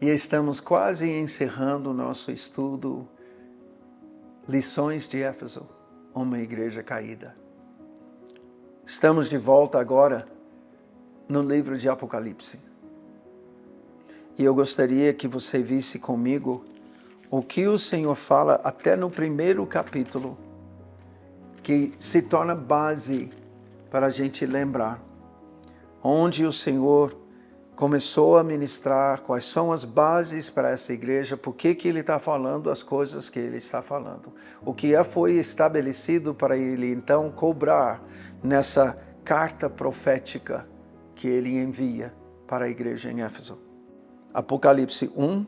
E estamos quase encerrando o nosso estudo Lições de Éfeso, uma igreja caída. Estamos de volta agora no livro de Apocalipse. E eu gostaria que você visse comigo o que o Senhor fala até no primeiro capítulo, que se torna base para a gente lembrar, onde o Senhor começou a ministrar quais são as bases para essa igreja, por que ele está falando as coisas que ele está falando. O que foi estabelecido para ele então cobrar nessa carta profética que ele envia para a igreja em Éfeso. Apocalipse 1,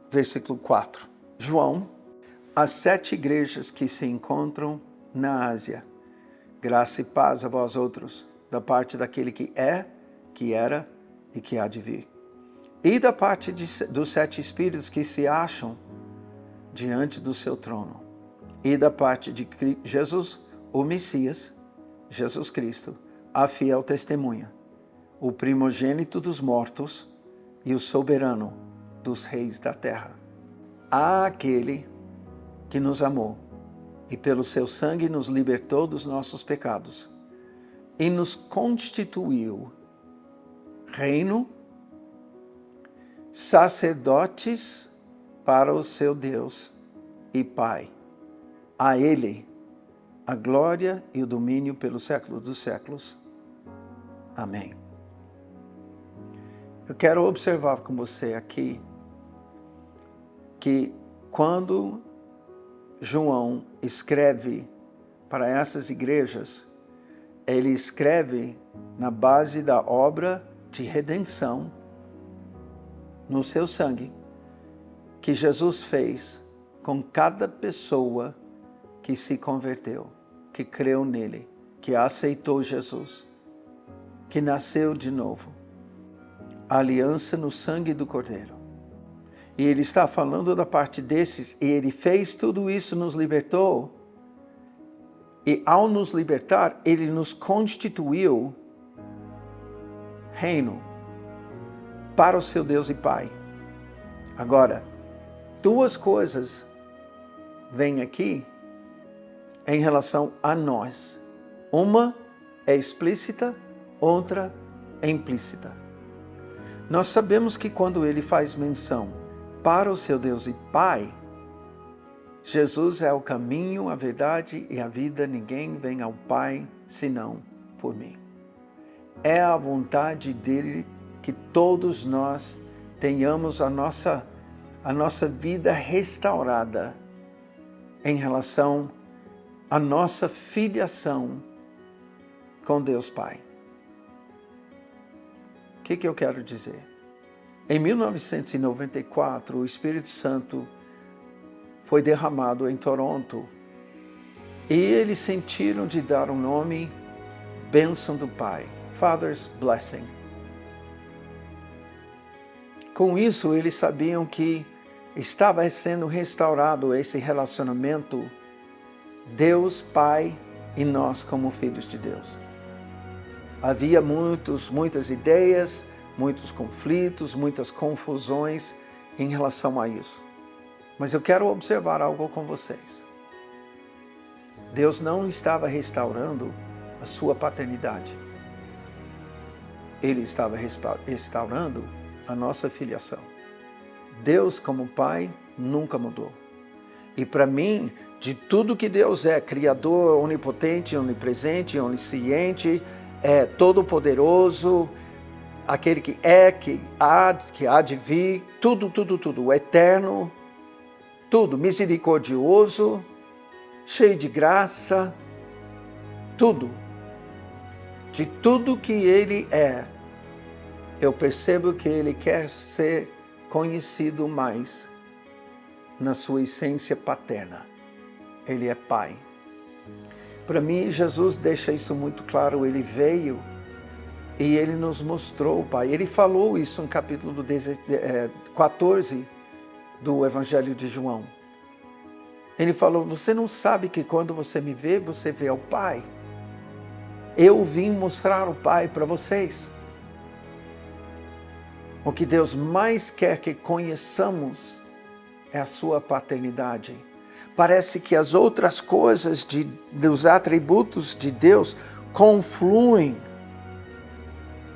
versículo 4. João, as 7 igrejas que se encontram na Ásia, graça e paz a vós outros, da parte daquele que é, que era e que há de vir. E da parte dos 7 espíritos que se acham diante do seu trono. E da parte de Jesus, o Messias, Jesus Cristo, a fiel testemunha, o primogênito dos mortos e o soberano dos reis da terra. Àquele que nos amou e pelo seu sangue nos libertou dos nossos pecados e nos constituiu reino, sacerdotes para o seu Deus e Pai. A Ele a glória e o domínio pelos séculos dos séculos. Amém. Eu quero observar com você aqui que quando João escreve para essas igrejas, ele escreve na base da obra de redenção no seu sangue que Jesus fez com cada pessoa que se converteu, que creu nele, que aceitou Jesus, que nasceu de novo. A aliança no sangue do Cordeiro. E ele está falando da parte desses, e ele fez tudo isso, nos libertou, e ao nos libertar, ele nos constituiu reino para o seu Deus e Pai. Agora, 2 coisas vêm aqui em relação a nós. Uma é explícita, outra é implícita. Nós sabemos que quando ele faz menção para o seu Deus e Pai, Jesus é o caminho, a verdade e a vida, ninguém vem ao Pai senão por mim. É a vontade dele que todos nós tenhamos a nossa vida restaurada em relação à nossa filiação com Deus Pai. O que eu quero dizer? Em 1994, o Espírito Santo foi derramado em Toronto e eles sentiram de dar um nome, Bênção do Pai, Father's Blessing. Com isso, eles sabiam que estava sendo restaurado esse relacionamento Deus, Pai e nós como filhos de Deus. Havia muitas ideias, muitos conflitos, muitas confusões em relação a isso. Mas eu quero observar algo com vocês. Deus não estava restaurando a sua paternidade. Ele estava restaurando a nossa filiação. Deus como Pai nunca mudou. E para mim, de tudo que Deus é, Criador, onipotente, onipresente, onisciente, todo-poderoso, aquele que é, que há de vir, tudo, o eterno, tudo, misericordioso, cheio de graça, tudo. De tudo que Ele é, eu percebo que Ele quer ser conhecido mais na sua essência paterna. Ele é Pai. Para mim, Jesus deixa isso muito claro. Ele veio e Ele nos mostrou o Pai. Ele falou isso no capítulo 14 do Evangelho de João. Ele falou, você não sabe que quando você me vê, você vê o Pai? Eu vim mostrar o Pai para vocês. O que Deus mais quer que conheçamos é a sua paternidade. Parece que as outras coisas dos atributos de Deus confluem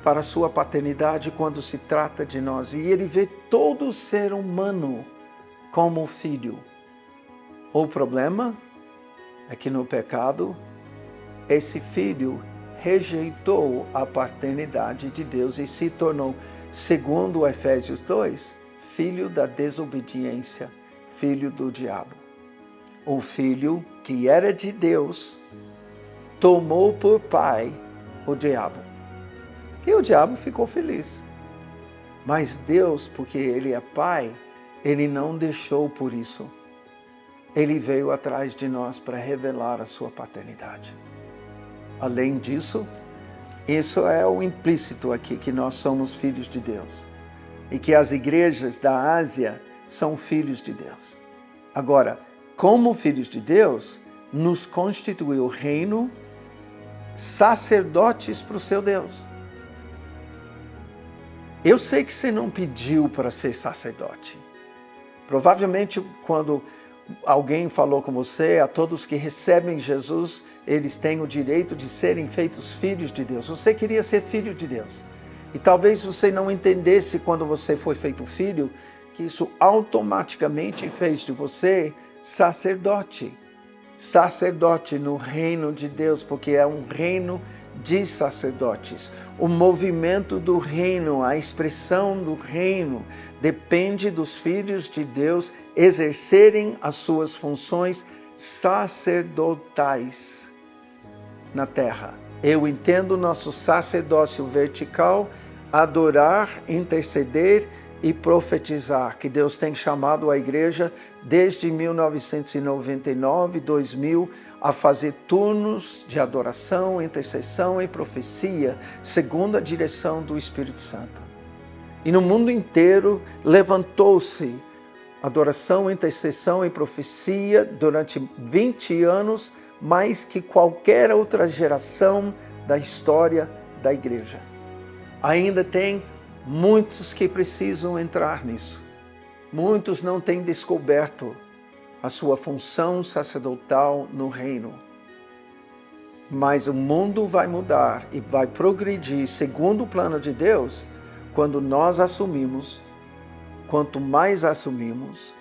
para a sua paternidade quando se trata de nós. E Ele vê todo ser humano como filho. O problema é que no pecado, esse filho rejeitou a paternidade de Deus e se tornou, segundo Efésios 2, filho da desobediência, filho do diabo. O filho que era de Deus tomou por pai o diabo. E o diabo ficou feliz. Mas Deus, porque Ele é pai, Ele não deixou por isso. Ele veio atrás de nós para revelar a sua paternidade. Além disso, isso é o implícito aqui, que nós somos filhos de Deus. E que as igrejas da Ásia são filhos de Deus. Agora, como filhos de Deus, nos constituiu reino, sacerdotes para o seu Deus. Eu sei que você não pediu para ser sacerdote. Provavelmente, quando alguém falou com você, a todos que recebem Jesus, eles têm o direito de serem feitos filhos de Deus. Você queria ser filho de Deus. E talvez você não entendesse quando você foi feito filho, que isso automaticamente fez de você sacerdote. Sacerdote no reino de Deus, porque é um reino de sacerdotes. O movimento do reino, a expressão do reino, depende dos filhos de Deus exercerem as suas funções sacerdotais na terra. Eu entendo nosso sacerdócio vertical, adorar, interceder e profetizar, que Deus tem chamado a igreja desde 1999, 2000, a fazer turnos de adoração, intercessão e profecia, segundo a direção do Espírito Santo. E no mundo inteiro levantou-se adoração, intercessão e profecia durante 20 anos, mais que qualquer outra geração da história da igreja. Ainda tem muitos que precisam entrar nisso. Muitos não têm descoberto a sua função sacerdotal no reino. Mas o mundo vai mudar e vai progredir segundo o plano de Deus quando nós assumimos, quanto mais assumimos,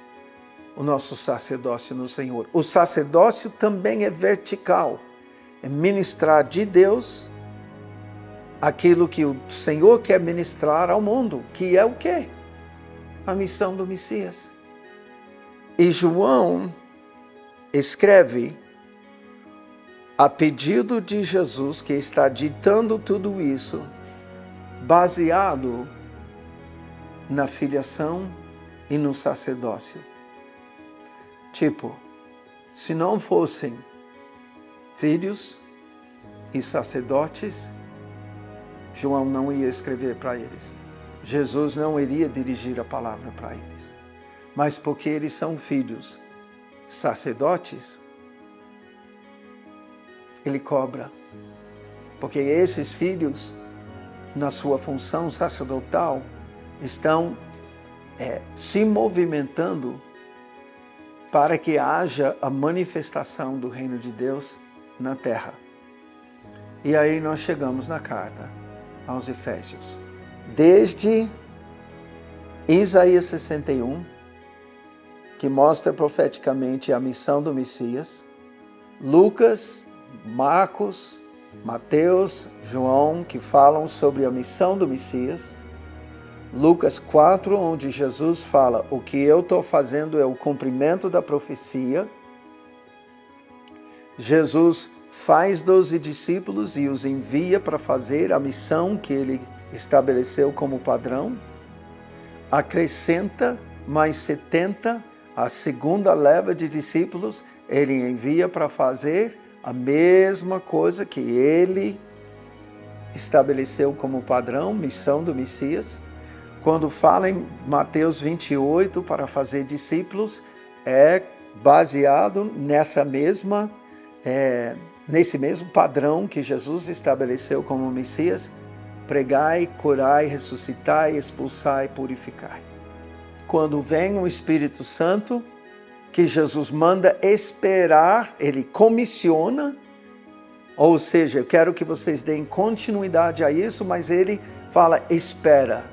o nosso sacerdócio no Senhor. O sacerdócio também é vertical, é ministrar de Deus aquilo que o Senhor quer ministrar ao mundo, que é o quê? A missão do Messias. E João escreve a pedido de Jesus, que está ditando tudo isso, baseado na filiação e no sacerdócio. Tipo, se não fossem filhos e sacerdotes, João não ia escrever para eles. Jesus não iria dirigir a palavra para eles. Mas porque eles são filhos sacerdotes, ele cobra. Porque esses filhos, na sua função sacerdotal, estão se movimentando para que haja a manifestação do reino de Deus na terra. E aí nós chegamos na carta aos Efésios. Desde Isaías 61, que mostra profeticamente a missão do Messias, Lucas, Marcos, Mateus, João, que falam sobre a missão do Messias, Lucas 4, onde Jesus fala, o que eu estou fazendo é o cumprimento da profecia. Jesus faz 12 discípulos e os envia para fazer a missão que ele estabeleceu como padrão. Acrescenta mais 70, a segunda leva de discípulos, ele envia para fazer a mesma coisa que ele estabeleceu como padrão, missão do Messias. Quando fala em Mateus 28 para fazer discípulos, é baseado nesse mesmo padrão que Jesus estabeleceu como Messias pregai, curai, ressuscitai, expulsai, purificai. Quando vem o Espírito Santo, que Jesus manda esperar, ele comissiona, ou seja, eu quero que vocês deem continuidade a isso, mas ele fala, espera,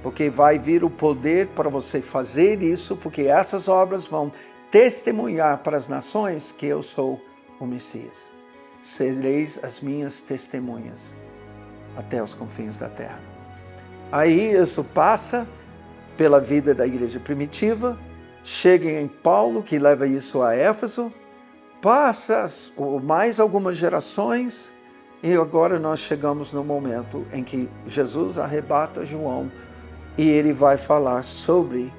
porque vai vir o poder para você fazer isso, porque essas obras vão testemunhar para as nações que eu sou o Messias. Sereis as minhas testemunhas até os confins da terra. Aí isso passa pela vida da igreja primitiva, chega em Paulo, que leva isso a Éfeso, passa mais algumas gerações, e agora nós chegamos no momento em que Jesus arrebata João e ele vai falar sobre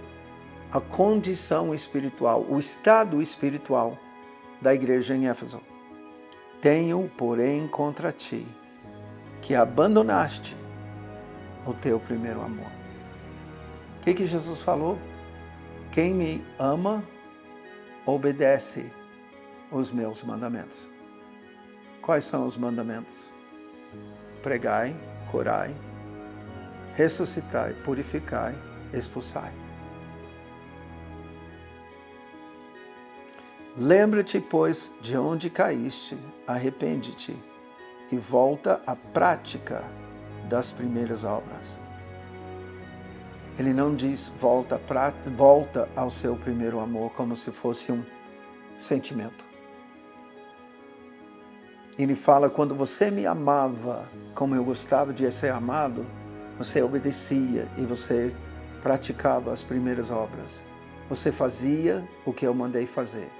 a condição espiritual, o estado espiritual da igreja em Éfeso. Tenho, porém, contra ti, que abandonaste o teu primeiro amor. O que Jesus falou? Quem me ama, obedece os meus mandamentos. Quais são os mandamentos? Pregai, curai, ressuscitai, purificai, expulsai. Lembra-te, pois, de onde caíste, arrepende-te e volta à prática das primeiras obras. Ele não diz volta ao seu primeiro amor como se fosse um sentimento. Ele fala, quando você me amava como eu gostava de ser amado, você obedecia e você praticava as primeiras obras. Você fazia o que eu mandei fazer.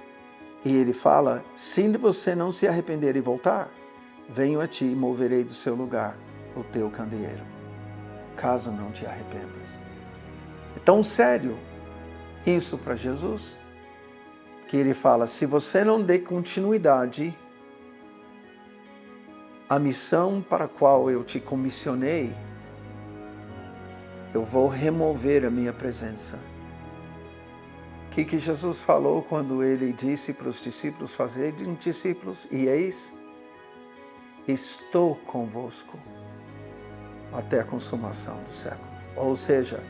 E ele fala, se você não se arrepender e voltar, venho a ti e moverei do seu lugar o teu candeeiro, caso não te arrependas. É tão sério isso para Jesus, que ele fala, se você não der continuidade à missão para a qual eu te comissionei, eu vou remover a minha presença. O que Jesus falou quando ele disse para os discípulos, fazerem discípulos, e eis, estou convosco até a consumação do século. Ou seja,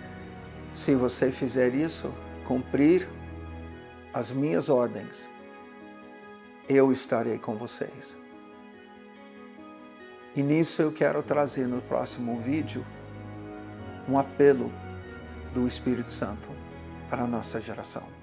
se você fizer isso, cumprir as minhas ordens, eu estarei com vocês. E nisso eu quero trazer no próximo vídeo um apelo do Espírito Santo para a nossa geração.